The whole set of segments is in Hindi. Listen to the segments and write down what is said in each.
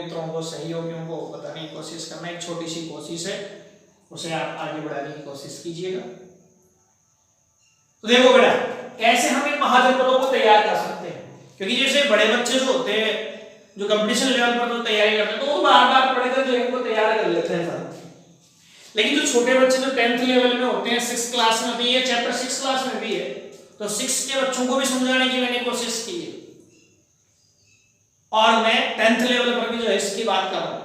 मित्रों को, सहयोगियों को बताने की कोशिश करना। एक छोटी सी कोशिश है, उसे आप आगे बढ़ाने की कोशिश कीजिएगा। तो देखो बेटा, कैसे हम इन महाजनपदों को तैयार कर सकते हैं, क्योंकि जैसे बड़े बच्चे जो होते हैं, जो कंपटीशन लेवल पर तो तैयारी करते हैं, तो वो बार बार पढ़कर जो इनको तैयार कर लेते हैं सर। लेकिन जो छोटे बच्चे जो 10th लेवल में होते हैं, 6th क्लास में भी है, चैप्टर 6 क्लास में भी है, तो 6 के बच्चों को भी समझाने की मैंने कोशिश की है, और मैं 10th लेवल पर भी जो है इसकी बात कर रहा हूं।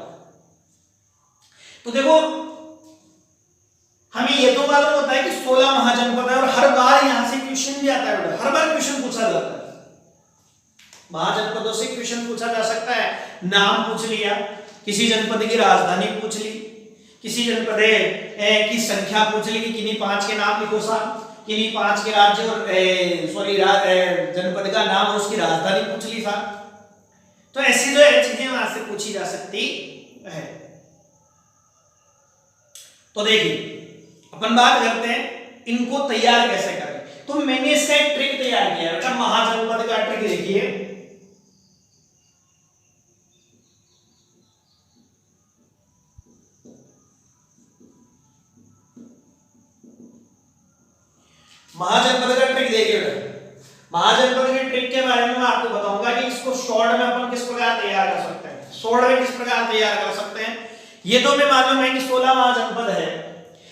तो देखो, हमें ये तो मालूम होता है कि 16 महाजनपद है, और हर बार यहां से क्वेश्चन भी आता है, हर बार क्वेश्चन पूछा जाता है। महाजनपदों से क्वेश्चन पूछा जा सकता है। नाम पूछ लिया, किसी जनपद की राजधानी पूछ ली, किसी जनपद की संख्या पूछ ली कि किन्हीं 5 के नाम लिखो साहब, किन्हीं 5 के राज्य और जनपद का नाम और उसकी राजधानी पूछ ली साहब। तो ऐसी जो है चीजें वहां से पूछी जा सकती है। तो देखिए, अपन बात करते हैं इनको तैयार कैसे करें। तो मैंने इसका एक ट्रिक तैयार किया है। महाजनपद का ट्रिक देखिए, महाजनपद का ट्रिक देखिए बेटा। महाजनपद के ट्रिक के बारे में मैं आपको बताऊंगा कि इसको शॉर्ट में अपन किस प्रकार तैयार कर सकते हैं, शॉर्ट में किस प्रकार तैयार कर सकते हैं। ये तो हमें मालूम है कि 16 महाजनपद है,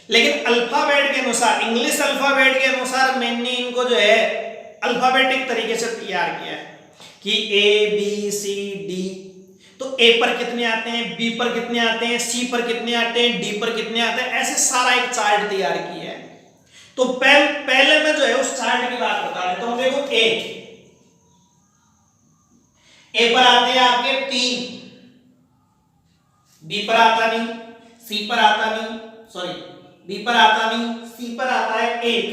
लेकिन अल्फाबेट के अनुसार, इंग्लिश अल्फाबेट के अनुसार मैंने इनको जो है अल्फाबेटिक तरीके से तैयार किया है कि ए बी सी डी। तो ए पर कितने आते हैं, बी पर कितने आते हैं, सी पर कितने आते हैं, डी पर कितने आते हैं, ऐसे सारा एक चार्ट तैयार किया है। तो पहले मैं जो है उस चार्ट की बात बता देता हूं। देखो, ए पर आते हैं आपके 3, बी पर आता नहीं, सी पर आता नहीं, सॉरी बी पर आता नहीं, सी पर आता है 1,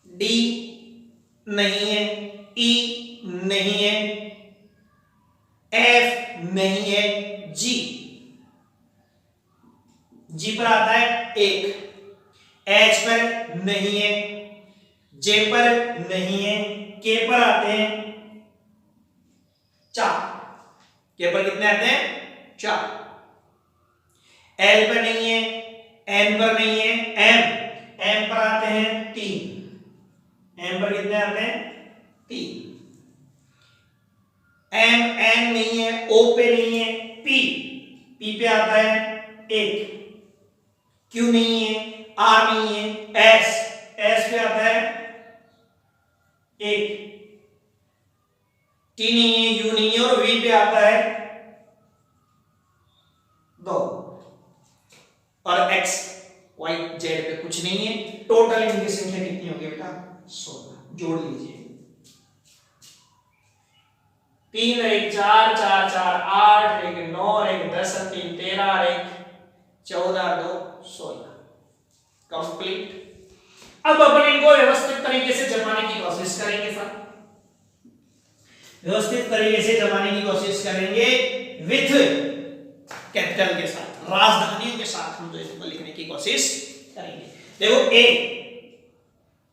डी नहीं है, ई नहीं है, एफ नहीं है, जी पर आता है 1, एच पर नहीं है, जे पर नहीं है, के पर आते हैं 4, के पर कितने आते हैं 4, एल पर नहीं है, एन पर नहीं है, एम पर आते हैं 3, एम पर कितने आते हैं 3, एम एन नहीं है, ओ पे नहीं है, पी पे आता है 1, क्यू नहीं है, आर नहीं है, एस पे आता है 1, टी नहीं है, यू नहीं है, और वी पे आता है 2, और एक्स वाई जेड पे कुछ नहीं है। टोटल इनकी संख्या कितनी होगी बेटा 16। जोड़ लीजिए, 3 और 1 4, 4 4 8, 1 9, 1 10, 3 13, 1 14, 2 16 कंप्लीट। अब अपन इनको व्यवस्थित तरीके से जमाने की कोशिश करेंगे सर, व्यवस्थित तरीके से जमाने की कोशिश करेंगे विथ कैपिटल के साथ, राजधानियों के साथ हम जो इसको लिखने की कोशिश करेंगे। देखो,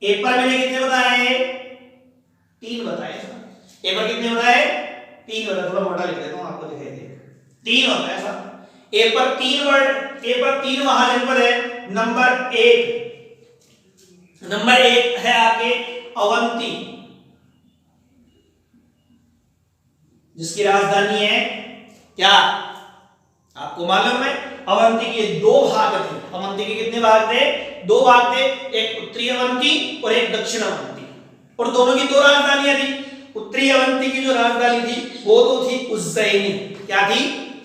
ए पर मैंने कितने बताए 3 बताए, ए पर कितने बताए 3 बताए, थोड़ा मोटा लिख देता हूं आपको दिखाई दे, 3 होता है सर। ए पर 3 वर्ड, ए पर 3 महाजनपद है। नंबर 1 है आपके अवंती, जिसकी राजधानी है क्या आपको मालूम है, अवंती के 2 भाग थे। अवंती के कितने भाग थे 2 भाग थे, एक उत्तरी अवंती और एक दक्षिण अवंती, और दोनों की 2 राजधानियां थी। उत्तरी अवंती की जो राजधानी थी वो तो थी उज्जैनी, क्या थी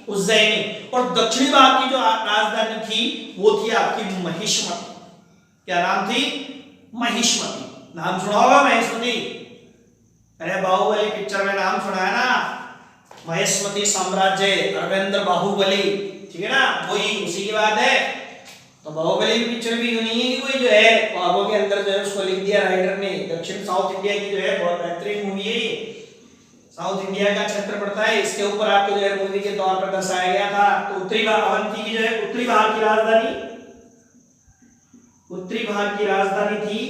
उज्जैनी, और दक्षिणी भाग की जो राजधानी थी वो थी आपकी महिष्मती। क्या नाम थी महिष्मती, नाम सुना होगा महिष्मती, अरे बाहुबली पिक्चर में नाम सुना है ना, महिष्मती साम्राज्य, धर्मेंद्र बाहुबली, ठीक है ना, वही उसी की बात है। तो बाहुबली पिक्चर भी यूं नहीं है कि कोई जो है ख्वाबों के अंदर जो है उसको लिख दिया राइटर ने। दक्षिण साउथ इंडिया की जो है बहुत बेहतरीन मूवी है ये, साउथ इंडिया का क्षेत्र पड़ता है, इसके ऊपर आपको जो है मूवी के तौर पर दर्शाया गया था। तो उत्तरी भाग अवंती की जो है उत्तरी भाग की राजधानी, उत्तरी भाग की राजधानी थी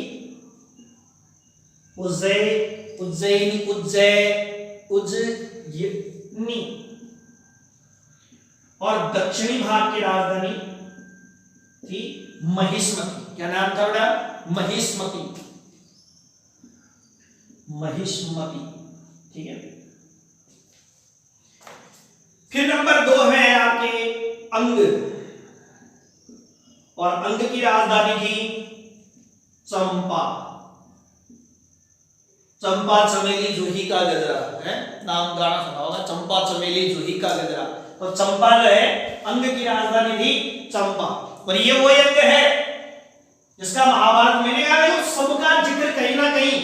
उज्जैनी, उज्जयिनी और दक्षिणी भाग की राजधानी थी महिष्मती। क्या नाम था बेटा? महिष्मती। महिष्मती, ठीक है। फिर नंबर 2 है आपके अंग, और अंग की राजधानी थी चंपा। चंपा चमेली जूही का गजरा है, नाम गाना सुना होगा, चंपा चमेली जूही का गजरा। तो चंपा जो है अंग की राजधानी थी चंपा। और ये वो अंग है जिसका महाभारत में सबका जिक्र कहीं ना कहीं,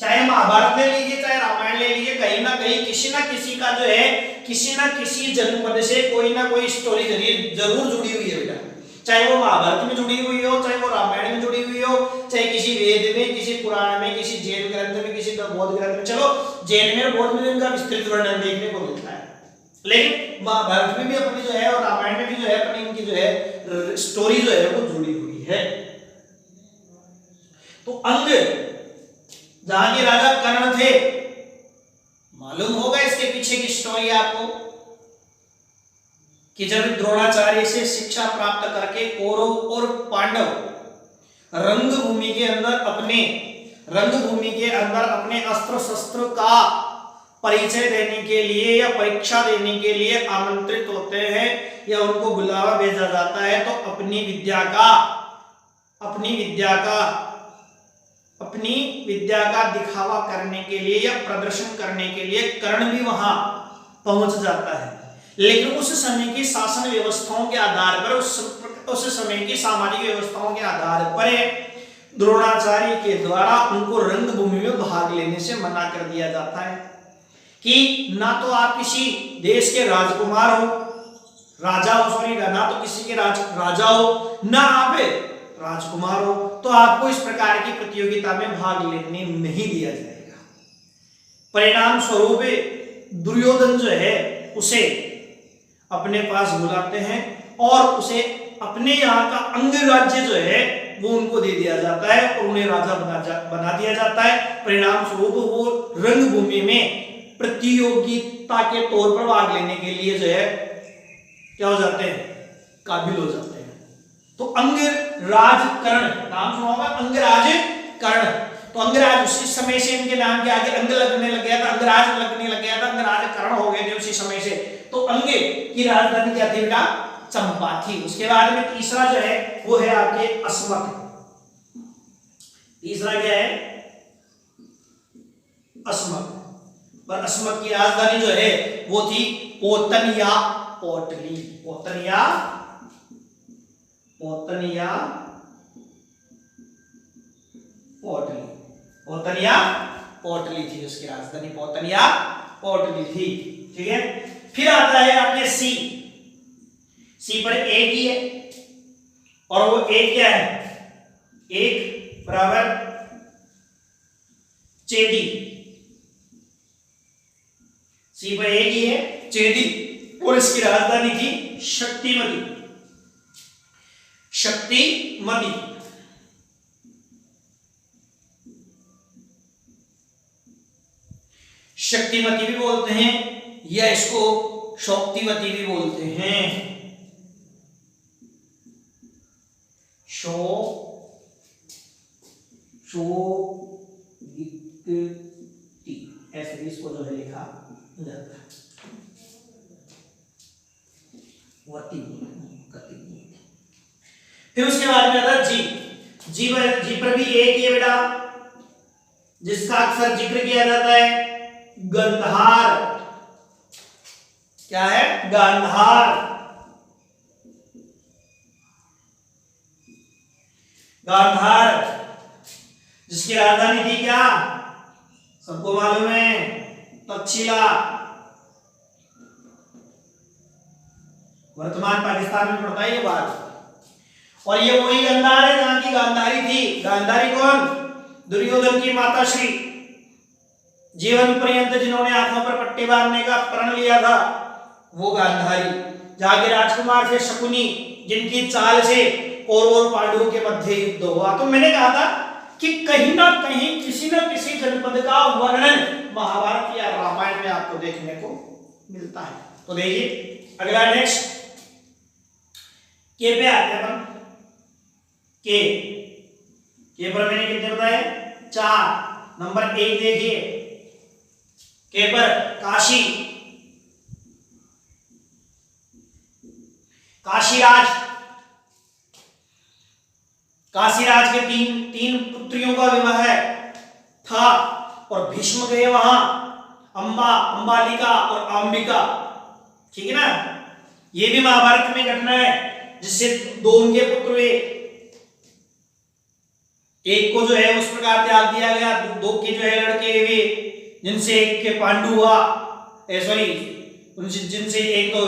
चाहे महाभारत ले लीजिए चाहे रामायण ले लीजिए, कहीं ना कहीं किसी ना किसी का जो है किसी ना किसी जनपद से कोई ना कोई स्टोरी जरूर जुड़ी हुई है बेटा। चाहे वो महाभारत में जुड़ी हुई हो, चाहे वो रामायण में जुड़ी हुई हो, चाहे किसी वेद में, किसी पुराण में, किसी जैन ग्रंथ में, किसी बौद्ध ग्रंथ में। चलो जैन में बौद्ध में इनका विस्तृत वर्णन देखने को मिलता है, लेकिन महाभारत में भी अपनी जो है और रामायण में भी जो है अपनी इनकी जो है स्टोरी जो है वो जुड़ी हुई है। तो अंग जहां के राजा कर्ण थे, मालूम होगा इसके पीछे की स्टोरी आपको, कि जब द्रोणाचार्य से शिक्षा प्राप्त करके कौरव और पांडव रंगभूमि के अंदर अपने अस्त्र शस्त्र का परिचय देने के लिए या परीक्षा देने के लिए आमंत्रित होते हैं या उनको बुलावा भेजा जाता है, तो अपनी विद्या का दिखावा करने के लिए या प्रदर्शन करने के लिए कर्ण भी वहां पहुंच जाता है। लेकिन उस समय की शासन व्यवस्थाओं के आधार पर, उस समय की सामाजिक व्यवस्थाओं के आधार पर द्रोणाचार्य के द्वारा उनको रंगभूमि में भाग लेने से मना कर दिया जाता है कि ना तो आप किसी देश के राजकुमार हो, राजा हो, सॉरी, ना तो किसी के राजा हो, ना आप राजकुमार हो, तो आपको इस प्रकार की प्रतियोगिता में भाग लेने नहीं दिया जाएगा। परिणाम स्वरूप दुर्योधन जो है उसे अपने पास बुलाते हैं और उसे अपने यहाँ का अंग राज्य जो है वो उनको दे दिया जाता है और उन्हें राजा बना दिया जाता है। परिणाम स्वरूप वो रंगभूमि में प्रतियोगिता के तौर पर भाग लेने के लिए जो है क्या हो जाते हैं, काबिल हो जाते हैं। तो अंगराज कर्ण, नाम सुना होगा, अंगराज कर्ण। तो अंगराज उसी समय से इनके नाम के आगे अंग लगने लग गया था, अंगराज लगने लग गया था, अंगराज कर्ण हो गए थे उसी समय से। तो अंग की राजधानी क्या थी बेटा? चंपा थी। उसके बाद में तीसरा जो है वो है आपके अस्मक। तीसरा क्या है? अस्मक। पर अस्मक की राजधानी जो है वो थी पोतन या पोटली। पोतन या पोटली थी उसकी राजधानी, पोतन या पोटली थी, ठीक है। फिर आता है आपके सी पर एक ही है और वो एक क्या है? एक बराबर चेदी। सी पर एक ही है, चेदी, और इसकी राजधानी थी शक्तिमती। शक्तिमती भी बोलते हैं या इसको शोक्तिवती भी बोलते हैं। ऐसे इसको जो है लिखा जाता है, फिर उसके बाद में आता जी पर भी एक ही है बेटा, जिसका अक्सर जिक्र किया जाता है गंधार। क्या है? गांधार। जिसकी राजधानी थी क्या? सबको मालूम है, तक्षशिला। वर्तमान पाकिस्तान में पड़ता है ये बात। और ये वही गांधार है जहां की गांधारी थी। गांधारी कौन? दुर्योधन की माता श्री, जीवन पर्यंत जिन्होंने आंखों पर पट्टी बांधने का प्रण लिया था, वो गांधारी। जहां के राजकुमार थे शकुनी, जिनकी चाल से कौरव और पांडवों के मध्य युद्ध हुआ। तो मैंने कहा था कि कहीं ना कहीं किसी न किसी जनपद का वर्णन महाभारत या रामायण में आपको आपको देखने को मिलता है। तो देखिए अगला नेक्स्ट के पे आते हैं अपन। के पर मैंने कितने बताए 4। नंबर 1 देखिए के पर काशी, काशीराज। काशीराज के तीन पुत्रियों का विवाह था और भीष्म गए वहां, अंबा, अंबालिका और अंबिका। ठीक है ना, ये भी महाभारत में घटना है जिससे दो उनके पुत्र हुए। एक को जो है उस प्रकार त्याग दिया गया, दो के जो है लड़के हुए जिनसे एक के पांडु हुआ, सॉरी जिनसे एक तो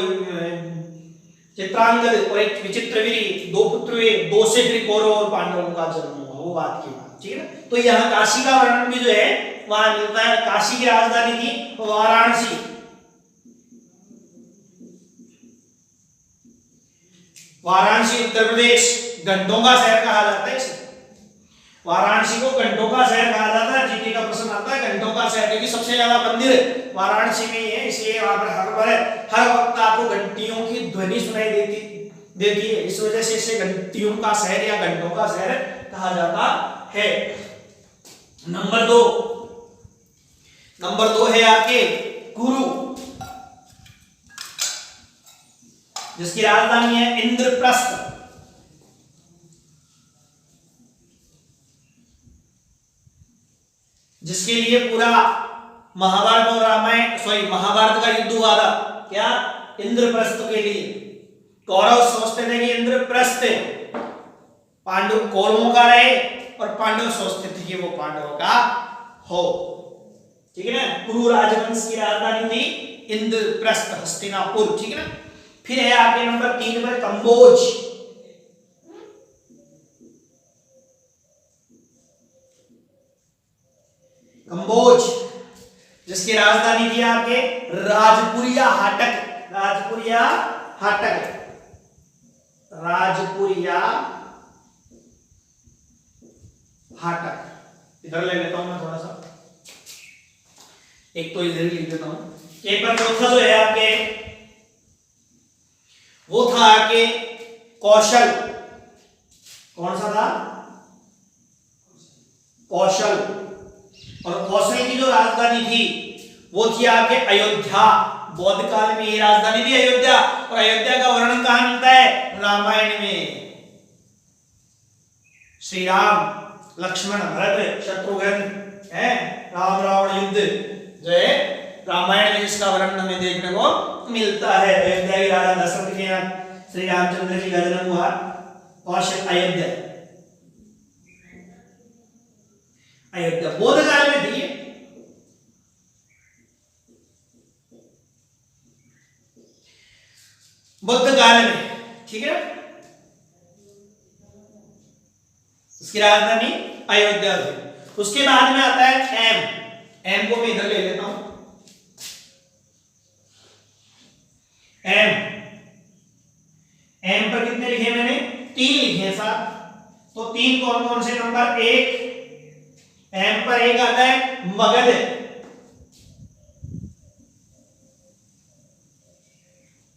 चित्रांगद और एक विचित्रवीरी, दो पुत्र हुए, दो से फिर कौरव और पांडवों का जन्म हुआ, वो बात की बात। ठीक है ना, तो यहाँ काशी का वर्णन भी जो है वहां मिलता है। काशी की राजधानी थी वाराणसी। वाराणसी उत्तर प्रदेश, घंटों का शहर कहा जाता है इसे। वाराणसी को घंटों का शहर कहा जाता है। जीके का प्रश्न आता है घंटों का शहर, क्योंकि सबसे ज्यादा मंदिर वाराणसी में ही है, इसलिए वहां पर हर वक्त आपको घंटियों की ध्वनि सुनाई देती है। इस वजह से इसे घंटियों का शहर या घंटों का शहर कहा जाता है। नंबर दो है आपके कुरु, जिसकी राजधानी है इंद्रप्रस्थ। जिसके लिए पूरा महाभारत और रामायण महाभारत का युद्ध हुआ था, क्या इंद्रप्रस्थ के लिए। कौरव सोचते थे कि इंद्रप्रस्थ पांडु कौरवों का रहे और पांडव सोचते थे कि वो पांडवों का हो। ठीक है ना, कुरु राजवंश की राजधानी थी इंद्रप्रस्थ, हस्तिनापुर। ठीक है ना, फिर है आपके नंबर 3 पर कंबोज। कंबोज जिसकी राजधानी थी आपके राजपुरिया हाटक। राजपुरिया हाटक, राजपुरिया हाटक। इधर ले लेता हूं मैं थोड़ा सा, एक तो इधर ही लिख देता हूं। एक पर चौथा जो है आपके वो था आपके कौशल। कौन सा था? कौशल। और कौशल की जो राजधानी थी वो थी आपके अयोध्या। बौद्ध काल में ये राजधानी थी अयोध्या, और अयोध्या का वर्णन कहां मिलता है? रामायण में। श्री राम, लक्ष्मण, भरत, शत्रुघ्न है, राम रावण युद्ध जो है रामायण में इसका वर्णन हमें देखने को मिलता है। अयोध्या के राजा दशरथ के यहाँ श्री रामचंद्र जी का जन्म हुआ। कौशल अयोध्या, अयोध्या बौद्ध काल में थी। बुद्ध काल में, ठीक है। उसकी राजधानी अयोध्या थी। उसके बाद में आता है एम। एम को मैं इधर ले लेता हूं। एम पर कितने लिखे मैंने? 3 लिखे हैं साहब। तो 3 कौन कौन से? नंबर 1 एम पर एक आता है मगध।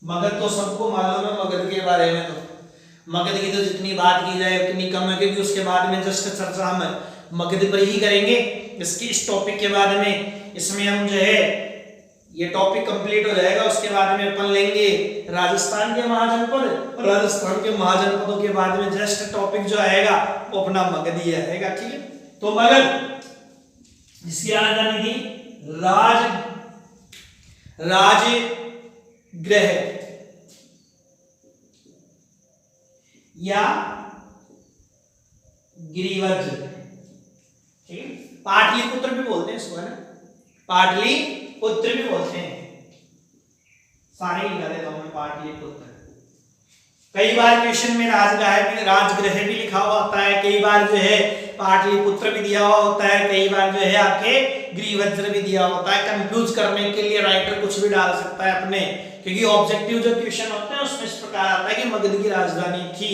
मगध तो सबको मालूम है। मगध के बारे में तो मगध की तो जितनी बात की जाए उतनी कम है, क्योंकि उसके बाद में जस्ट चर्चा हम मगध पर ही करेंगे। इस टॉपिक के बाद में इसमें हम जो है ये टॉपिक कंप्लीट हो जाएगा। उसके बाद में अपन लेंगे राजस्थान के महाजनपद, और राजस्थान के महाजनपदों के बाद में जस्ट टॉपिक जो आएगा वो अपना मगध ही आएगा। ठीक है, तो मगध जिसकी राजधानी थी राजगृह या गिरिवज्र। ठीक है, पाटलिपुत्र भी बोलते हैं इसको, है ना, पाटलिपुत्र भी बोलते हैं। सारे लिखा देता हूं मैं, पाटलिपुत्र। कई बार क्वेश्चन में राजगृह भी लिखा हुआ होता है, कई बार जो है पाटलिपुत्र भी दिया हुआ होता है, कई बार जो है आपके गिरिवज्र भी दिया होता है। कंफ्यूज करने के लिए राइटर कुछ भी डाल सकता है अपने, क्योंकि ऑब्जेक्टिव जो क्वेश्चन होते हैं उसमें इस प्रकार आता है कि मगध की राजधानी थी।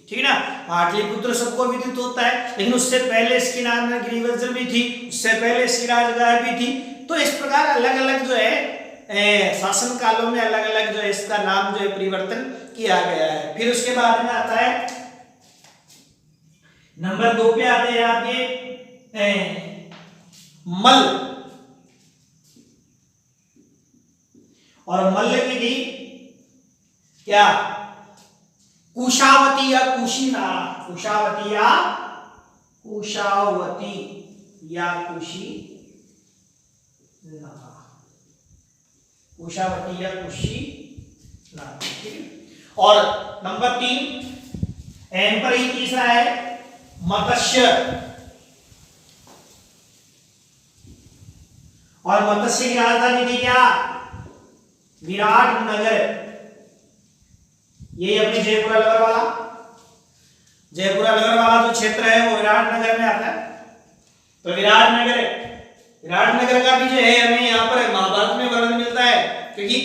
ठीक है ना, पाटलिपुत्र सबको विदित होता है, लेकिन उससे पहले इसके नाम में गिरिवज्र भी थी, उससे पहले इसकी राजधानी भी थी। तो इस प्रकार अलग अलग जो है शासन कालों में अलग अलग जो है इसका नाम जो है परिवर्तन किया गया है। फिर उसके बाद में आता है नंबर 2 पे आते हैं आपके मल्ल, और मल्ल की थी क्या कुशावती या कुशीनारा, कुशावती या कुशावती या कुशीनारा, कुशावती या कुशीनारा, ठीक है। और नंबर 3 एन पर ही तीसरा है मत्स्य, और मत्स्य की राजधानी थी क्या विराटनगर, ये अपने जयपुर अलवर वाला, जयपुर अलवर वाला जो क्षेत्र है वो विराटनगर में आता है। तो विराटनगर, विराटनगर का भी जो है हमें यहाँ पर महाभारत में वर्णन मिलता है, क्योंकि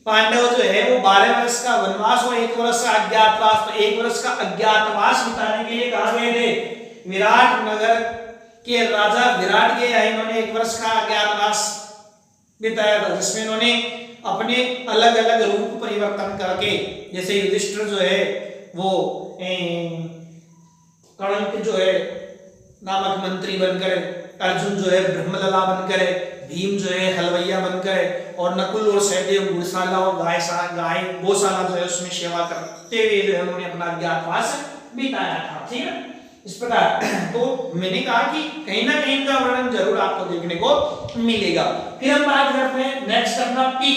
पांडव जो है वो 12 वर्ष का वनवास और 1 वर्ष का अज्ञातवास, तो 1 वर्ष का अज्ञातवास बिताने के लिए कहा गए थे विराटनगर के राजा विराट के यहाँ इन्होंने 1 वर्ष का अज्ञातवास बिताया था, जिसमें इन्होंने अपने अलग अलग रूप परिवर्तन करके, जैसे युधिष्ठिर जो है वो कणक जो है नामक मंत्री बनकर, अर्जुन जो है ब्रह्मलला बनकर, भीम जो है हलवैया बनकर, और नकुल और सहदेव गुड़शाला और गाय गौशाला जो है उसमें सेवा करते हुए जो है उन्होंने अपना अज्ञातवास बिताया था, ठीक है। इस प्रकार तो मैंने कहा कि कहीं ना कहीं का वर्णन जरूर आपको देखने को मिलेगा। फिर हम बात करते हैं नेक्स्ट अपना पी,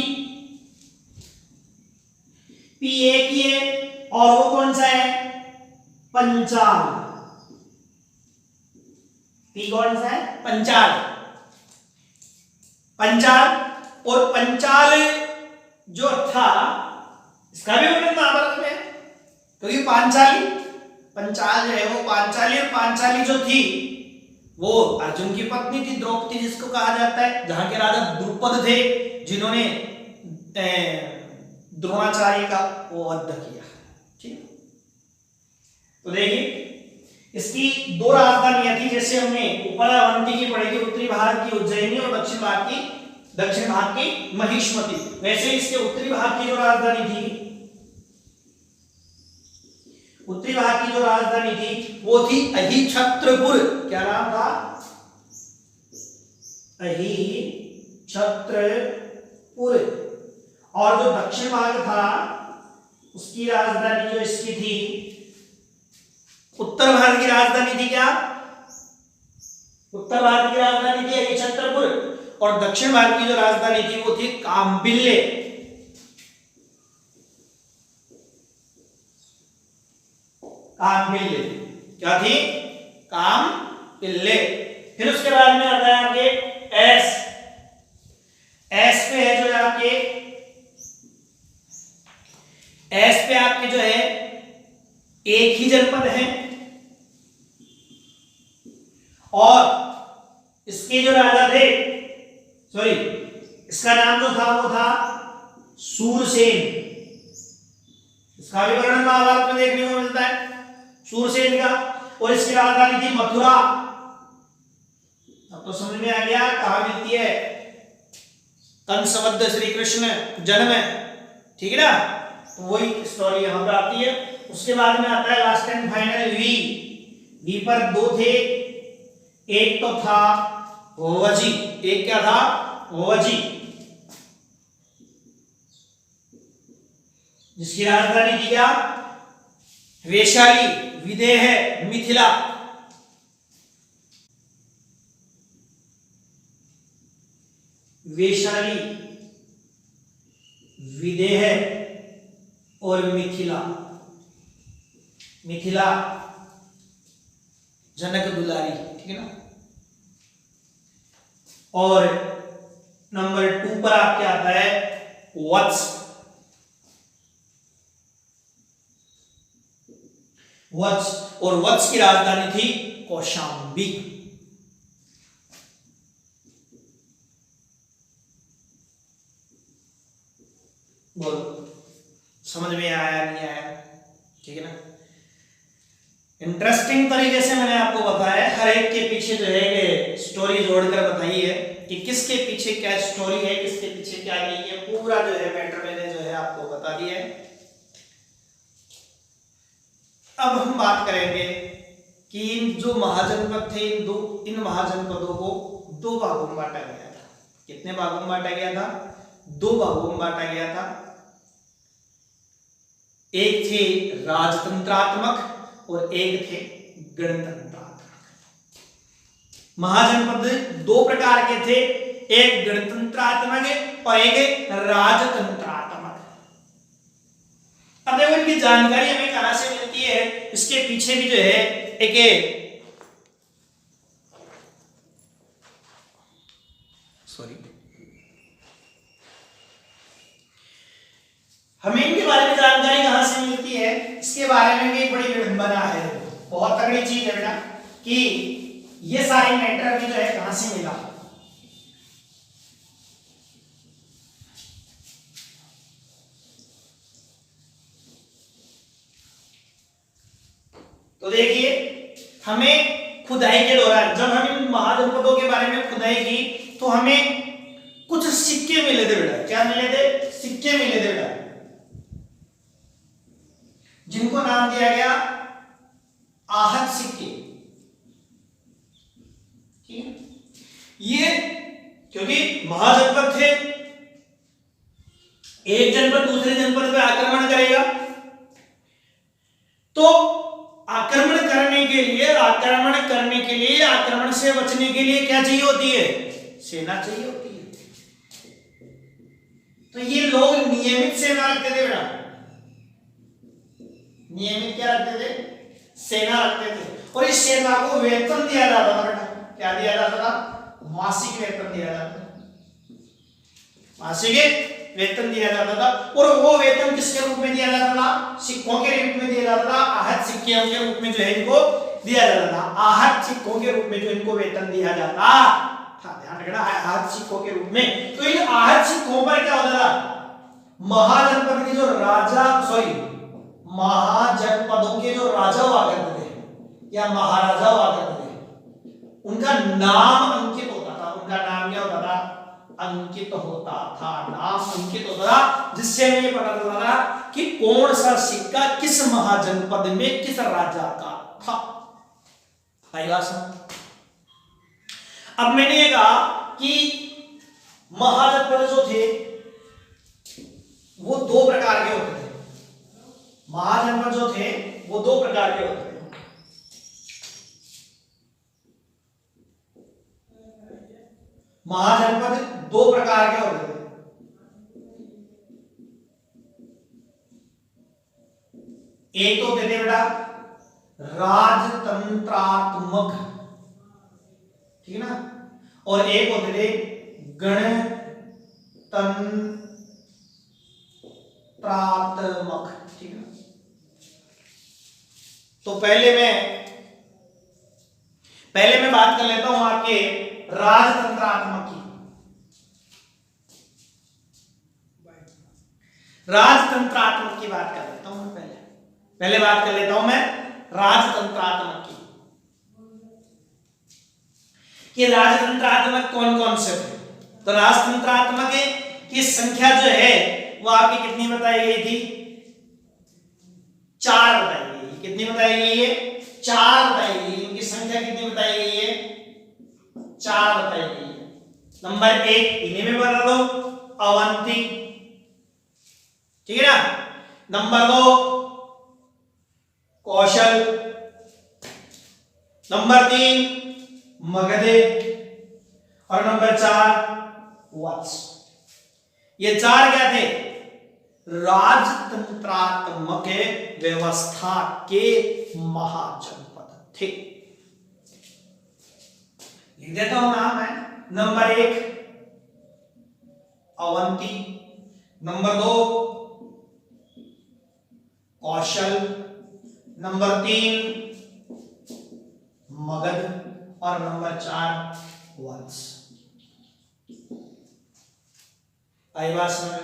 पी एक ही है और वो कौन सा है पंचाल, पी कौन सा है पंचाल, पंचाल। और पंचाल जो था इसका भी वर्णन महाभारत में है, क्योंकि पांचाली, पंचाल जो है वो पांचाली, और पांचाली जो थी वो अर्जुन की पत्नी थी द्रौपदी जिसको कहा जाता है, जहां के राजा द्रुपद थे जिन्होंने द्रोणाचार्य का वो वध किया, ठीक। तो देखिए इसकी 2 राजधानियां थी, जैसे हमने ऊपर अवंती की पढ़ी थी, उत्तरी भाग की उज्जैनी और दक्षिण भाग की महिष्मति, वैसे इसके उत्तरी भाग की जो राजधानी थी, उत्तरी भाग की जो राजधानी थी वो थी अहिछत्रपुर, क्या नाम था अहिछत्रपुर, और जो दक्षिण भाग था उसकी राजधानी जो इसकी थी, उत्तर भारत की राजधानी थी क्या, उत्तर भारत की राजधानी थी अहिछत्रपुर, और दक्षिण भारत की जो राजधानी थी वो थी काम्बिल्ले, काम्बिल्ले, क्या थी काम्बिल्ले। फिर उसके बाद में आता है आपके एस, एस पे है जो है आपके, एस पे आपके जो है एक ही जनपद है, और इसके जो राजा थे, सॉरी इसका नाम जो था वो था सूरसेन, इसका भी वर्णन महाभारत में देखने को मिलता है सूरसेन का, और इसकी राजधानी थी मथुरा। अब तो समझ में आ गया कहां मिलती है कंसवद्ध श्री कृष्ण जन्म, ठीक है ना, तो वही स्टोरी यहां पर आती है। उसके बाद में आता है last and final V, V पर 2 थे, एक तो था वजी, एक क्या था वजी, जिसकी राजधानी थी क्या वैशाली, विदेह, मिथिला। वैशाली, विदेह और मिथिला, मिथिला जनक दुलारी, ठीक है ना। और नंबर 2 पर आपके आता है वत्स, वत्स, और वत्स की राजधानी थी कौशांबी। बोलो समझ में आया नहीं आया, ठीक है ना। इंटरेस्टिंग तरीके से मैंने आपको बताया, हर एक के पीछे जो है स्टोरी जोड़कर बताई है कि किसके पीछे क्या स्टोरी है, किसके पीछे क्या नहीं है, पूरा जो है मैटर मैंने जो है आपको बता दिया है। अब हम बात करेंगे कि इन जो महाजनपद थे, इन महाजनपदों को दो भागों में बांटा गया था। कितने भागों में बांटा गया था? दो भागों में बांटा गया था। एक थे राजतंत्रात्मक और एक थे गणतंत्रात्मक। महाजनपद दो प्रकार के थे, एक गणतंत्रात्मक और एक राजतंत्रात्मक। अब देखो इनकी जानकारी हमें कहां से मिलती है, इसके पीछे भी जो है एक हमें इनके बारे में जानकारी कहां से मिलती है, इसके बारे में भी एक बड़ी विडंबना है, बहुत तगड़ी चीज है बेटा कि ये सारे मैटर भी जो है कहां से मिला। तो देखिए, हमें खुदाई के दौरान जब हम इन महाजनपदों के बारे में खुदाई की तो हमें कुछ सिक्के मिले थे बेटा। क्या मिले थे? सिक्के मिले थे बेटा, जिनको नाम दिया गया आहत सिक्के। ठीक है, ये क्योंकि महाजनपद थे, एक जनपद दूसरे जनपद पे आक्रमण करेगा, तो आक्रमण करने के लिए आक्रमण से बचने के लिए क्या चाहिए होती है? सेना चाहिए होती है। तो ये लोग नियमित सेना रखते थे बेटा, नियमित क्या रखते थे? सेना रखते थे। और इस सेना को वेतन दिया जाता था बेटा। क्या दिया जाता था? मासिक वेतन दिया जाता था, मासिक वेतन दिया जाता था। और वो वेतन किसके रूप में दिया जाता था? सिक्कों के रूप में दिया जाता था। आहत सिक्कों के रूप में जो है इनको दिया जाता था। आहत सिक्कों के रूप में जो इनको वेतन दिया जाता था, ध्यान रखना, आहत सिक्कों के रूप में। तो इन आहत सिक्कों पर क्या होता था? महाजनपद के जो राजा महाजनपदों के जो राजा हुआ करते थे या महाराजा हुआ करते थे, उनका नाम अंकित होता था। उनका नाम क्या होता था? अंकित होता था, नाम अंकित होता था, जिससे हमें ये पता चलता था कि कौन सा सिक्का किस महाजनपद में किस राजा का था। अब मैंने ये कहा कि महाजनपद जो थे वो दो प्रकार के होते थे। महाजनपद जो थे वो दो प्रकार के होते थे। महाजनपद दो प्रकार के होते थे। एक तो होते थे बेटा राजतंत्रात्मक, ठीक है ना, और एक होते थे गणतंत्रात्मक, ठीक है ना। तो पहले मैं बात कर लेता हूं आपके राजतंत्रात्मक की। राजतंत्रात्मक की बात कर लेता हूं मैं पहले बात कर लेता हूं मैं राजतंत्रात्मक की कि राजतंत्रात्मक कौन कौन से थे। तो राजतंत्रात्मक की संख्या जो है वो आपकी कितनी बताई गई थी? 4 बताई गई। कितनी बताई गई है? 4 बताई गई। इनकी संख्या कितनी बताई गई है? 4 बताई गई है। नंबर 1 इन्हीं में बता दो, अवंती, ठीक है ना। नंबर 2 कौशल, नंबर 3 मगधे और नंबर 4 वत्स। ये 4 क्या थे? राजतंत्रात्मक व्यवस्था के महाजनपद थे। लिख देता हूं नाम है। नंबर 1 अवंती, नंबर 2 कौशल, नंबर 3 मगध और नंबर 4 वत्स। आई बात समझ?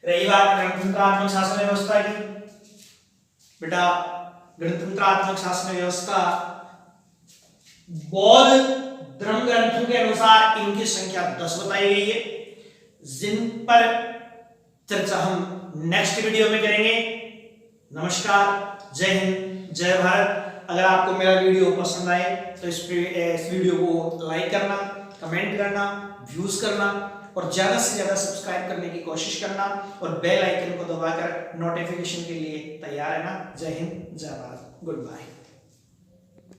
रही बात गणतंत्रात्मक शासन व्यवस्था की, बेटा गणतंत्रात्मक शासन व्यवस्था, बौद्ध धर्म ग्रंथों के अनुसार इनकी संख्या 10 बताई गई है, जिन पर चर्चा हम नेक्स्ट वीडियो में करेंगे। नमस्कार, जय हिंद, जय भारत। अगर आपको मेरा वीडियो पसंद आए तो इस वीडियो को लाइक करना, कमेंट करना, व्यूज करना और ज्यादा से ज्यादा सब्सक्राइब करने की कोशिश करना और बेल आइकन को दबाकर नोटिफिकेशन के लिए तैयार रहना। जय हिंद, जय भारत, गुड बाय।